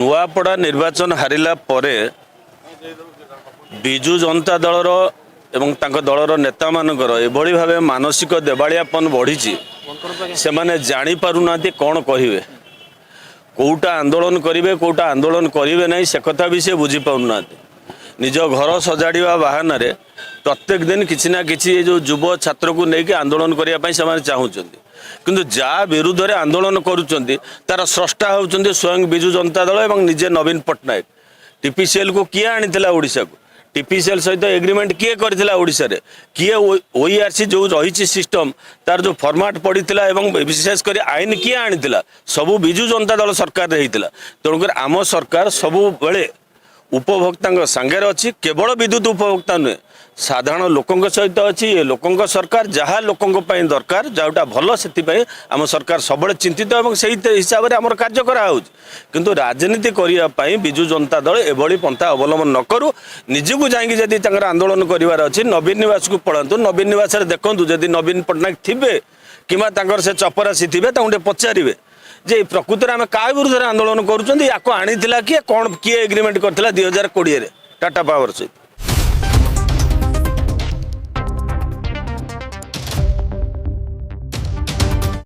नुआपड़ा निर्वाचन हारिला परे विजु जनता दलर एवं तांको दलर नेता मानकर एभली भावे मानसिक देवालियापन बढ़ी से माने जानी पारुना कौन कहे कौटा आंदोलन करेंगे कौटा आंदोलन करेंगे ना से कथा भी से बुझी पाना निज घर सजाड़ा बाहाना प्रत्येक दिन किसी ना किसी जो युव छात्र को लेकिन आंदोलन करने से चाहूँगी किंतु जा विरुद्ध रे आंदोलन करुँच तार स्रष्टा होउचंदी स्वयं विजु जनता दल और निजे नवीन पट्टनायक टीपीसीएल को किए आनीला ओडिशा को टीपीसीएल सहित एग्रीमेंट किए करथिला ओडिशा रे किए ओईआरसी जो रही सिस्टम तार जो फॉर्मेट पड़ीला एवं विशेषकर आईन किए आनीला सबू विजु जनता दल सरकार होता तेणुकर आम सरकार सबु बेले उपभोक्ता सांगे अच्छी केवल विद्युत उपभोक्ता नुहे साधारण लोकों सहित अच्छी ये लोकों सरकार जहाँ लोकों दरकार जोटा भल से आम सरकार सब चिंतित और से हिसाब से आम कार्य किंतु राजनीति करने विजु जनता दल एभली पंथा अवलंबन न करू निजक जाकि आंदोलन करार अच्छी नवीन निवास को पढ़ातु नवीन निवास देखूँ जदि नवीन पट्टनायक थे कि से चपरासी थे पचारे जे प्रकृत में क्या विरुद्ध आंदोलन करुँच या आनीला किए कौन किए एग्रीमेंट करता 2020 टाटा पावर सहित